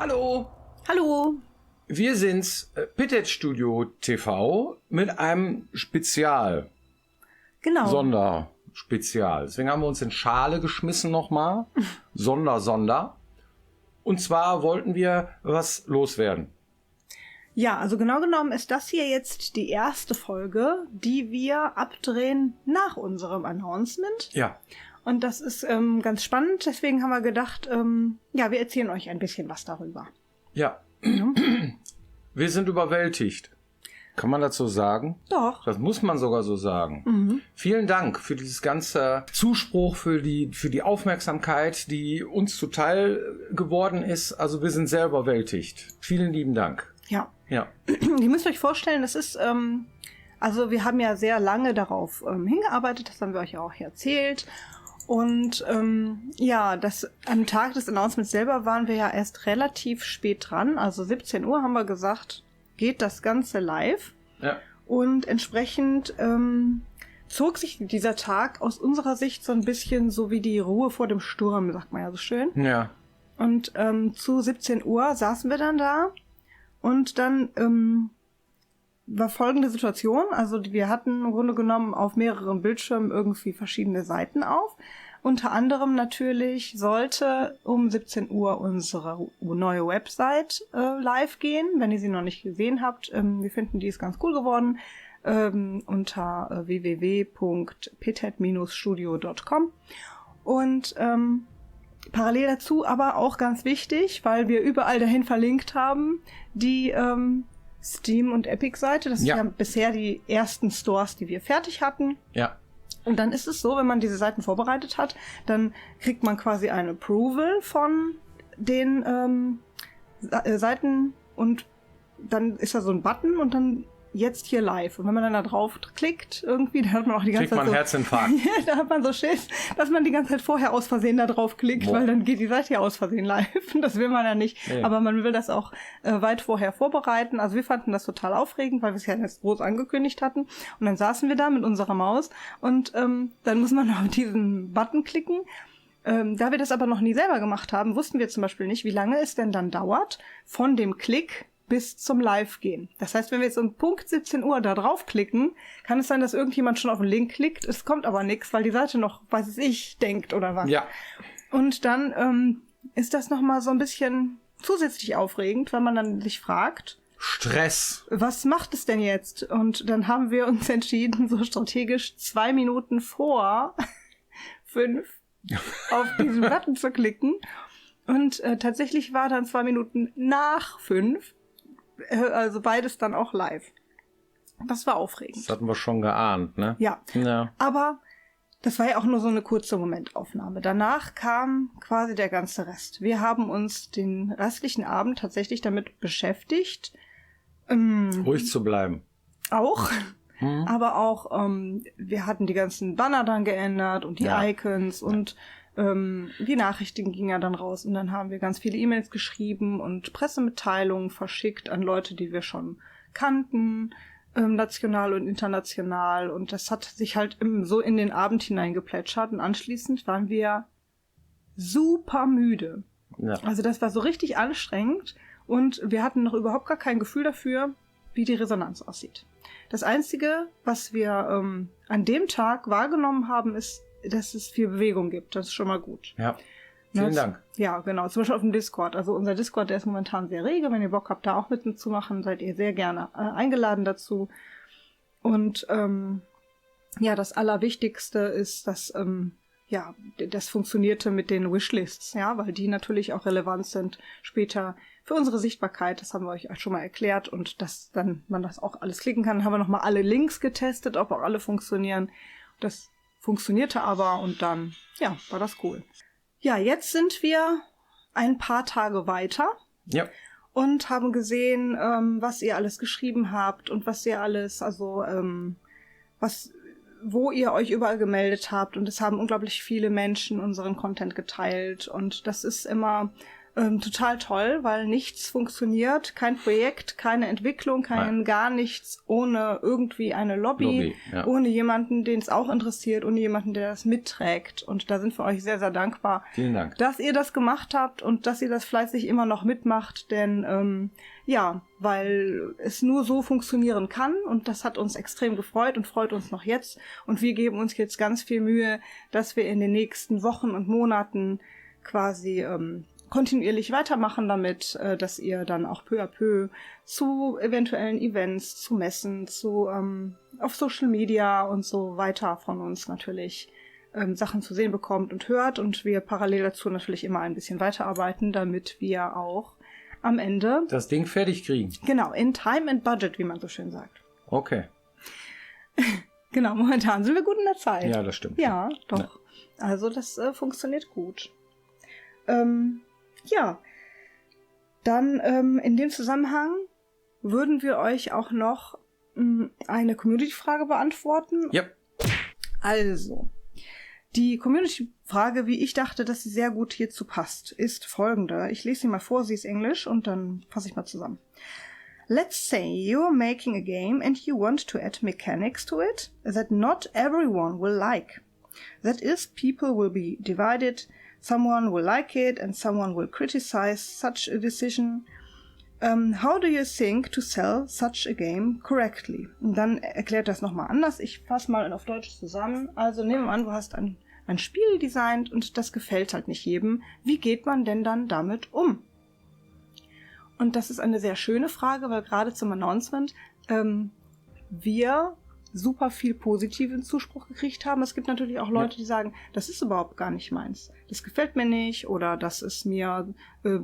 Hallo, Hallo. wir sind's, Pitted Studio TV mit einem Spezial, Genau. Sonderspezial. Deswegen haben wir uns in Schale geschmissen nochmal. Sonder. Und zwar wollten wir was loswerden. Ja, also genau genommen ist das hier jetzt die erste Folge, die wir abdrehen nach unserem Announcement. Ja. Und das ist ganz spannend, deswegen haben wir gedacht, wir erzählen euch ein bisschen was darüber. Ja. Wir sind überwältigt. Kann man dazu sagen? Doch. Das muss man sogar so sagen. Vielen Dank für dieses ganze Zuspruch, für die Aufmerksamkeit, die uns zuteil geworden ist. Also wir sind sehr überwältigt. Vielen lieben Dank. Ja. Ja. Ihr müsst euch vorstellen, das ist, also wir haben ja sehr lange darauf hingearbeitet, das haben wir euch ja auch erzählt. Und das am Tag des Announcements selber waren wir ja erst relativ spät dran. Also 17 Uhr haben wir gesagt, geht das Ganze live. Ja. Und entsprechend zog sich dieser Tag aus unserer Sicht so ein bisschen so wie die Ruhe vor dem Sturm, sagt man ja so schön. Ja. Und zu 17 Uhr saßen wir dann da und dann war folgende Situation. Also wir hatten im Grunde genommen auf mehreren Bildschirmen irgendwie verschiedene Seiten auf. Unter anderem natürlich sollte um 17 Uhr unsere neue Website live gehen, wenn ihr sie noch nicht gesehen habt. Wir finden, die ist ganz cool geworden. Unter www.pitted-studio.com. Und parallel dazu aber auch ganz wichtig, weil wir überall dahin verlinkt haben, die Steam- und Epic-Seite. Das sind ja bisher die ersten Stores, die wir fertig hatten. Ja. Und dann ist es so, wenn man diese Seiten vorbereitet hat, dann kriegt man quasi ein Approval von den Seiten und dann ist da so ein Button und dann jetzt hier live. Und wenn man dann da drauf klickt, irgendwie, da hat man auch die ganze Zeit Kriegt man Herzinfarkt. da hat man so Schiss, dass man die ganze Zeit vorher aus Versehen da drauf klickt, weil dann geht die Seite ja aus Versehen live. Das will man ja nicht. Nee. Aber man will das auch weit vorher vorbereiten. Also wir fanden das total aufregend, weil wir es ja jetzt groß angekündigt hatten. Und dann saßen wir da mit unserer Maus und dann muss man auf diesen Button klicken. Da wir das aber noch nie selber gemacht haben, wussten wir zum Beispiel nicht, wie lange es denn dann dauert von dem Klick bis zum Live-Gehen. Das heißt, wenn wir jetzt um Punkt 17 Uhr da draufklicken, kann es sein, dass irgendjemand schon auf den Link klickt. Es kommt aber nichts, weil die Seite noch, weiß ich, denkt oder was. Ja. Und dann ist das nochmal so ein bisschen zusätzlich aufregend, weil man dann sich fragt, Stress. Was macht es denn jetzt? Und dann haben wir uns entschieden, so strategisch 2 Minuten vor 5 auf diesen Button zu klicken. Und tatsächlich war dann 2 Minuten nach 5, also beides dann auch live. Das war aufregend. Das hatten wir schon geahnt, ne? Ja. Aber das war ja auch nur so eine kurze Momentaufnahme. Danach kam quasi der ganze Rest. Wir haben uns den restlichen Abend tatsächlich damit beschäftigt. Ruhig zu bleiben. Auch. Aber auch, wir hatten die ganzen Banner dann geändert und die Icons und die Nachrichten gingen ja dann raus und dann haben wir ganz viele E-Mails geschrieben und Pressemitteilungen verschickt an Leute, die wir schon kannten, national und international, und das hat sich halt so in den Abend hineingeplätschert und anschließend waren wir super müde. Ja. Also das war so richtig anstrengend und wir hatten noch überhaupt gar kein Gefühl dafür, wie die Resonanz aussieht. Das Einzige, was wir an dem Tag wahrgenommen haben, ist, dass es viel Bewegung gibt. Das ist schon mal gut. Ja, vielen Dank. Ja, genau. Zum Beispiel auf dem Discord. Also unser Discord, der ist momentan sehr rege. Wenn ihr Bock habt, da auch mitzumachen, seid ihr sehr gerne eingeladen dazu. Und das Allerwichtigste ist, dass das funktionierte mit den Wishlists, ja, weil die natürlich auch relevant sind später für unsere Sichtbarkeit. Das haben wir euch schon mal erklärt und dass dann man das auch alles klicken kann. Dann haben wir nochmal alle Links getestet, ob auch alle funktionieren. Das funktionierte aber und dann, war das cool. Ja, jetzt sind wir ein paar Tage weiter und haben gesehen, was ihr alles geschrieben habt und was ihr alles, also wo ihr euch überall gemeldet habt, und es haben unglaublich viele Menschen unseren Content geteilt und das ist immer total toll, weil nichts funktioniert, kein Projekt, keine Entwicklung, gar nichts ohne irgendwie eine Lobby ja. Ohne jemanden, den es auch interessiert, ohne jemanden, der das mitträgt. Und da sind wir euch sehr, sehr dankbar, vielen Dank, dass ihr das gemacht habt und dass ihr das fleißig immer noch mitmacht, denn weil es nur so funktionieren kann und das hat uns extrem gefreut und freut uns noch jetzt. Und wir geben uns jetzt ganz viel Mühe, dass wir in den nächsten Wochen und Monaten quasi kontinuierlich weitermachen damit, dass ihr dann auch peu à peu zu eventuellen Events, zu Messen, auf Social Media und so weiter von uns natürlich Sachen zu sehen bekommt und hört und wir parallel dazu natürlich immer ein bisschen weiterarbeiten, damit wir auch am Ende das Ding fertig kriegen. Genau, in Time and Budget, wie man so schön sagt. Okay. Genau, momentan sind wir gut in der Zeit. Ja, das stimmt. Ja, doch. Ja. Also das funktioniert gut. Dann in dem Zusammenhang würden wir euch auch noch eine Community-Frage beantworten. Ja. Also, die Community-Frage, wie ich dachte, dass sie sehr gut hierzu passt, ist folgende. Ich lese sie mal vor, sie ist Englisch und dann fasse ich mal zusammen. Let's say you're making a game and you want to add mechanics to it that not everyone will like. That is, people will be divided. Someone will like it and someone will criticize such a decision. How do you think to sell such a game correctly? Und dann erklärt das nochmal anders. Ich fasse mal auf Deutsch zusammen. Also nehmen wir an, du hast ein Spiel designt und das gefällt halt nicht jedem. Wie geht man denn dann damit um? Und das ist eine sehr schöne Frage, weil gerade zum Announcement wir super viel positiven Zuspruch gekriegt haben. Es gibt natürlich auch Leute, die sagen, das ist überhaupt gar nicht meins. Das gefällt mir nicht oder das ist mir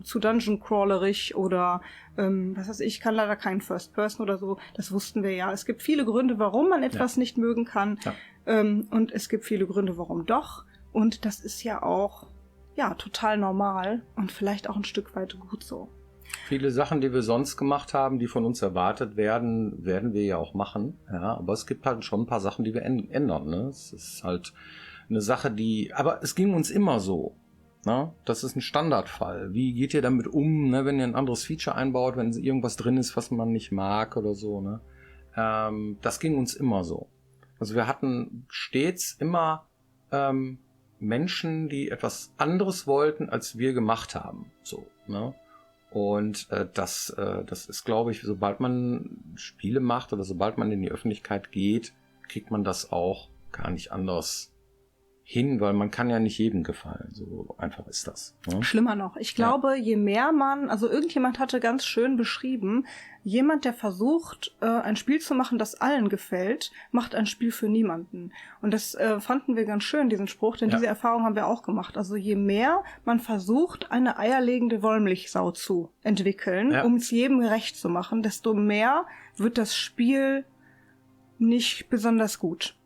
zu Dungeon-crawlerig oder was weiß ich, kann leider keinen First Person oder so. Das wussten wir ja. Es gibt viele Gründe, warum man etwas nicht mögen kann und es gibt viele Gründe, warum doch. Und das ist ja auch total normal und vielleicht auch ein Stück weit gut so. Viele Sachen, die wir sonst gemacht haben, die von uns erwartet werden, werden wir ja auch machen. Ja, aber es gibt halt schon ein paar Sachen, die wir ändern. Ne? Es ist halt eine Sache, aber es ging uns immer so. Ne? Das ist ein Standardfall. Wie geht ihr damit um, ne? Wenn ihr ein anderes Feature einbaut, wenn irgendwas drin ist, was man nicht mag oder so. Ne? Das ging uns immer so. Also wir hatten stets immer Menschen, die etwas anderes wollten, als wir gemacht haben. So, ne? Und das ist, glaube ich, sobald man Spiele macht oder sobald man in die Öffentlichkeit geht, kriegt man das auch gar nicht anders hin, weil man kann ja nicht jedem gefallen. So einfach ist das. Ne? Schlimmer noch. Ich glaube, je mehr also irgendjemand hatte ganz schön beschrieben, jemand, der versucht, ein Spiel zu machen, das allen gefällt, macht ein Spiel für niemanden. Und das fanden wir ganz schön, diesen Spruch, denn diese Erfahrung haben wir auch gemacht. Also je mehr man versucht, eine eierlegende Wollmilchsau zu entwickeln, um es jedem gerecht zu machen, desto mehr wird das Spiel nicht besonders gut.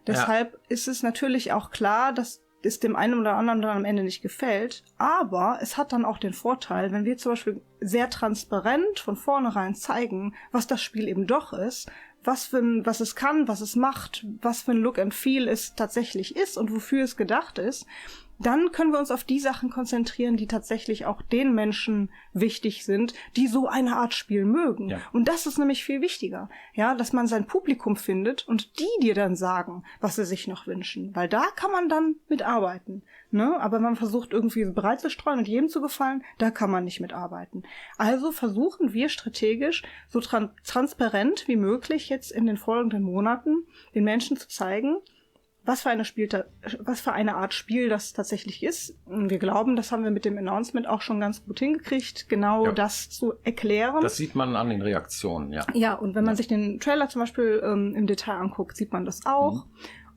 Deshalb ist es natürlich auch klar, dass es dem einen oder anderen dann am Ende nicht gefällt. Aber es hat dann auch den Vorteil, wenn wir zum Beispiel sehr transparent von vornherein zeigen, was das Spiel eben doch ist, was es kann, was es macht, was für ein Look and Feel es tatsächlich ist und wofür es gedacht ist, dann können wir uns auf die Sachen konzentrieren, die tatsächlich auch den Menschen wichtig sind, die so eine Art Spiel mögen. Ja. Und das ist nämlich viel wichtiger, dass man sein Publikum findet und die dir dann sagen, was sie sich noch wünschen. Weil da kann man dann mitarbeiten. Ne? Aber wenn man versucht, irgendwie breit zu streuen und jedem zu gefallen, da kann man nicht mitarbeiten. Also versuchen wir strategisch, so transparent wie möglich jetzt in den folgenden Monaten den Menschen zu zeigen, was für eine Art Spiel das tatsächlich ist. Wir glauben, das haben wir mit dem Announcement auch schon ganz gut hingekriegt, genau das zu erklären. Das sieht man an den Reaktionen, ja. Ja, und wenn man sich den Trailer zum Beispiel im Detail anguckt, sieht man das auch.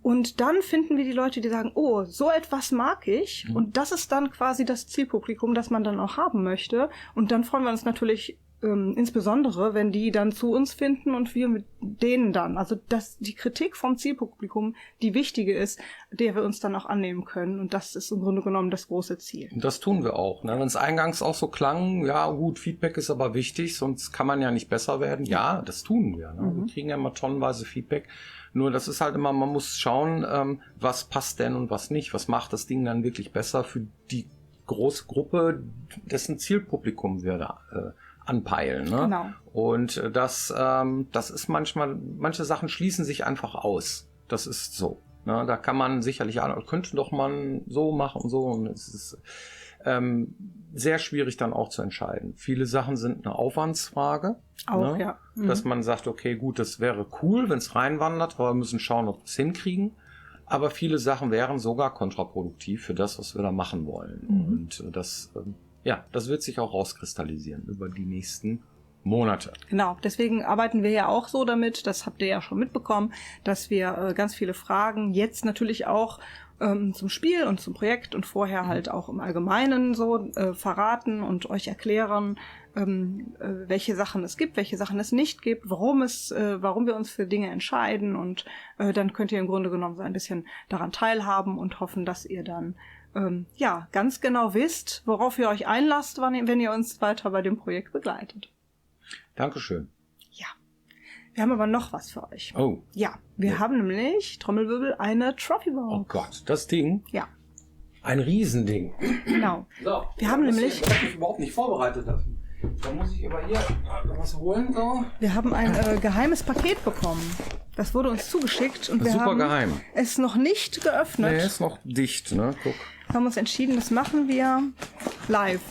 Und dann finden wir die Leute, die sagen, oh, so etwas mag ich. Und das ist dann quasi das Zielpublikum, das man dann auch haben möchte. Und dann freuen wir uns natürlich insbesondere, wenn die dann zu uns finden und wir mit denen dann. Also die Kritik vom Zielpublikum, die wichtige ist, der wir uns dann auch annehmen können. Und das ist im Grunde genommen das große Ziel. Und das tun wir auch. Ne? Wenn es eingangs auch so klang, ja gut, Feedback ist aber wichtig, sonst kann man ja nicht besser werden. Ja, das tun wir. Ne? Wir kriegen ja immer tonnenweise Feedback. Nur das ist halt immer, man muss schauen, was passt denn und was nicht. Was macht das Ding dann wirklich besser für die große Gruppe, dessen Zielpublikum wir da anpeilen. Ne? Genau. Und das ist manche Sachen schließen sich einfach aus. Das ist so. Ne? Da kann man sicherlich, könnte doch man so machen und so. Und es ist sehr schwierig dann auch zu entscheiden. Viele Sachen sind eine Aufwandsfrage. Auch, ne? ja. Dass man sagt, okay, gut, das wäre cool, wenn es reinwandert, aber wir müssen schauen, ob wir es hinkriegen. Aber viele Sachen wären sogar kontraproduktiv für das, was wir da machen wollen. Und das wird sich auch rauskristallisieren über die nächsten Monate. Genau, deswegen arbeiten wir ja auch so damit, das habt ihr ja schon mitbekommen, dass wir ganz viele Fragen jetzt natürlich auch zum Spiel und zum Projekt und vorher halt auch im Allgemeinen so verraten und euch erklären, welche Sachen es gibt, welche Sachen es nicht gibt, warum wir uns für Dinge entscheiden und dann könnt ihr im Grunde genommen so ein bisschen daran teilhaben und hoffen, dass ihr dann ganz genau wisst, worauf ihr euch einlasst, wenn ihr uns weiter bei dem Projekt begleitet. Dankeschön. Ja. Wir haben aber noch was für euch. Oh. Ja, wir haben nämlich, Trommelwirbel, eine Trophy-Box. Oh Gott, das Ding? Ja. Ein Riesending. Genau. So, wir haben nämlich... Ich habe mich überhaupt nicht vorbereitet dafür. Da muss ich aber hier was holen. So. Wir haben ein geheimes Paket bekommen. Das wurde uns zugeschickt und wir super haben geheim. es noch nicht geöffnet. Nee, ist noch dicht, ne? Guck. Wir haben uns entschieden, das machen wir live.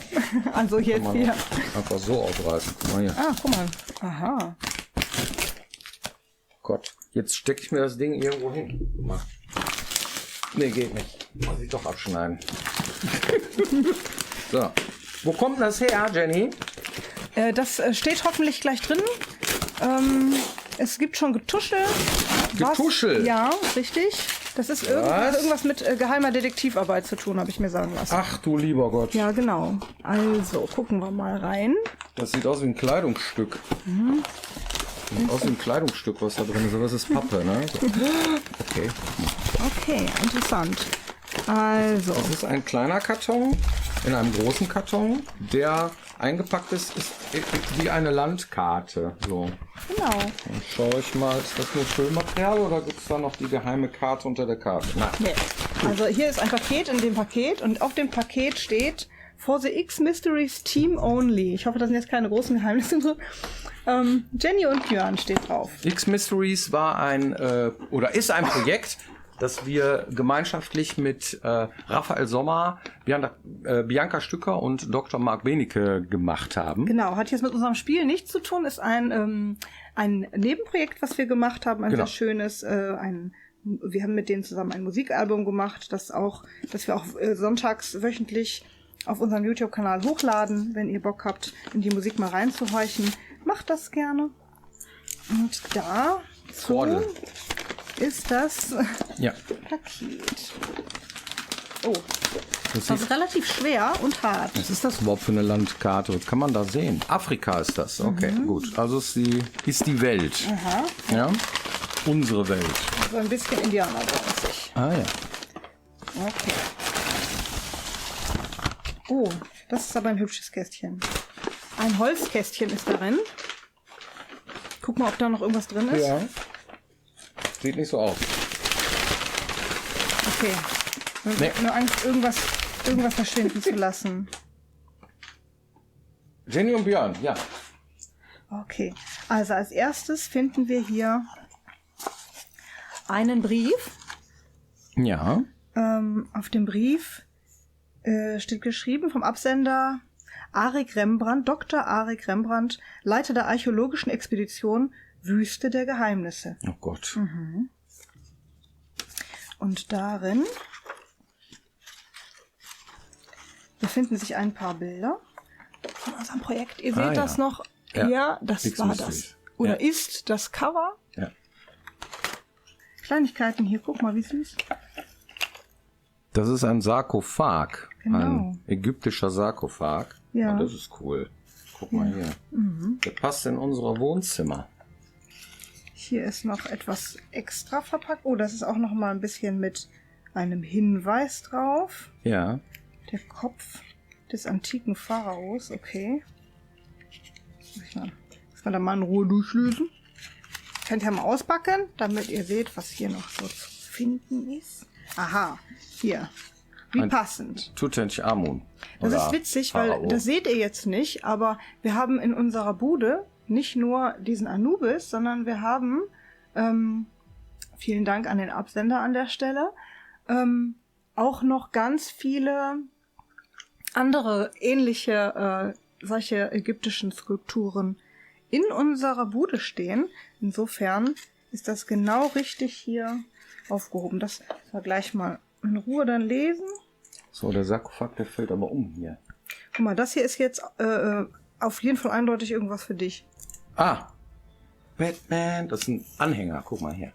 Also jetzt hier. Einfach so aufreißen. Guck mal hier. Ah, guck mal. Aha. Gott, jetzt stecke ich mir das Ding irgendwo hin. Guck mal. Nee, geht nicht. Muss ich doch abschneiden. So. Wo kommt das her, Jenny? Das steht hoffentlich gleich drin. Es gibt schon Getuschel. Getuschel? Ja, richtig. Das ist irgendwas mit geheimer Detektivarbeit zu tun, habe ich mir sagen lassen. Ach du lieber Gott. Ja, genau. Also, gucken wir mal rein. Das sieht aus wie ein Kleidungsstück. Sieht aus wie ein Kleidungsstück, was da drin ist. Aber das ist Pappe, ne? Okay. Okay, interessant. Also. Das ist ein kleiner Karton in einem großen Karton, der eingepackt ist wie eine Landkarte. So. Genau. Dann schaue ich mal, ist das nur Füllmaterial oder gibt es da noch die geheime Karte unter der Karte? Nein. Nee. Also hier ist ein Paket in dem Paket und auf dem Paket steht For the X Mysteries Team Only. Ich hoffe, da sind jetzt keine großen Geheimnisse drin. Jenny und Björn steht drauf. X Mysteries war ist ein Projekt, das wir gemeinschaftlich mit Raphael Sommer, Bianca Stücker und Dr. Marc Benecke gemacht haben. Genau, hat jetzt mit unserem Spiel nichts zu tun, ist ein Nebenprojekt, was wir gemacht haben, ein sehr schönes, wir haben mit denen zusammen ein Musikalbum gemacht, das wir auch sonntags wöchentlich auf unserem YouTube-Kanal hochladen, wenn ihr Bock habt, in die Musik mal reinzuhorchen. Macht das gerne. Und da ist das Paket. Oh, das ist relativ schwer und hart. Was ist das überhaupt für eine Landkarte? Was kann man da sehen? Afrika ist das. Okay, gut. Also ist die Welt. Aha. Ja? Unsere Welt. So ein bisschen Indianermäßig. Ah ja. Okay. Oh, das ist aber ein hübsches Kästchen. Ein Holzkästchen ist darin. Guck mal, ob da noch irgendwas drin ist. Ja. Sieht nicht so aus. Okay. Nur Angst, irgendwas verschwinden zu lassen. Jenny und Björn, ja. Okay. Also als erstes finden wir hier einen Brief. Ja. Auf dem Brief steht geschrieben vom Absender Arik Rembrandt, Dr. Arik Rembrandt, Leiter der archäologischen Expedition Wüste der Geheimnisse. Oh Gott. Und darin befinden sich ein paar Bilder von unserem Projekt. Ihr seht das noch. Ja, das X war Mysteries. das. Oder ist das Cover. Ja. Kleinigkeiten hier, guck mal, wie süß. Das ist ein Sarkophag. Genau. Ein ägyptischer Sarkophag. Ja. Oh, das ist cool. Guck mal hier. Der passt in unser Wohnzimmer. Hier ist noch etwas extra verpackt. Oh, das ist auch noch mal ein bisschen mit einem Hinweis drauf. Ja. Der Kopf des antiken Pharaos, okay. Muss man da mal in Ruhe durchlösen. Könnt ihr mal auspacken, damit ihr seht, was hier noch so zu finden ist. Aha, hier. Wie passend. Tutanchamun. Das ist witzig, weil das seht ihr jetzt nicht, aber wir haben in unserer Bude nicht nur diesen Anubis, sondern wir haben, vielen Dank an den Absender an der Stelle, auch noch ganz viele andere ähnliche solche ägyptischen Skulpturen in unserer Bude stehen. Insofern ist das genau richtig hier aufgehoben. Das wir gleich mal in Ruhe dann lesen. So, der Sarkophag, der fällt aber um hier. Guck mal, das hier ist jetzt auf jeden Fall eindeutig irgendwas für dich. Ah, Batman, das ist ein Anhänger. Guck mal hier.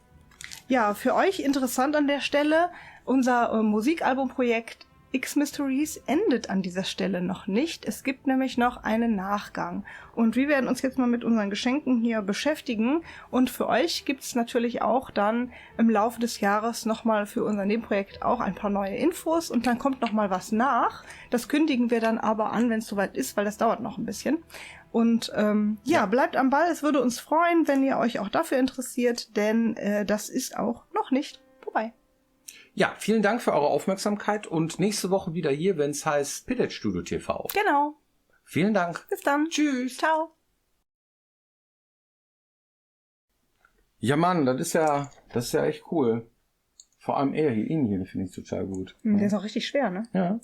Ja, für euch interessant an der Stelle, unser Musikalbumprojekt X-Mysteries endet an dieser Stelle noch nicht. Es gibt nämlich noch einen Nachgang. Und wir werden uns jetzt mal mit unseren Geschenken hier beschäftigen. Und für euch gibt es natürlich auch dann im Laufe des Jahres nochmal für unser Nebenprojekt auch ein paar neue Infos. Und dann kommt nochmal was nach. Das kündigen wir dann aber an, wenn es soweit ist, weil das dauert noch ein bisschen. Und ja, bleibt am Ball. Es würde uns freuen, wenn ihr euch auch dafür interessiert, denn das ist auch noch nicht vorbei. Ja, vielen Dank für eure Aufmerksamkeit und nächste Woche wieder hier, wenn es heißt Pillet Studio TV. Genau. Vielen Dank. Bis dann. Tschüss. Ciao. Ja, Mann, das ist ja echt cool. Vor allem ihn hier, den finde ich total gut. Der ist auch richtig schwer, ne? Ja.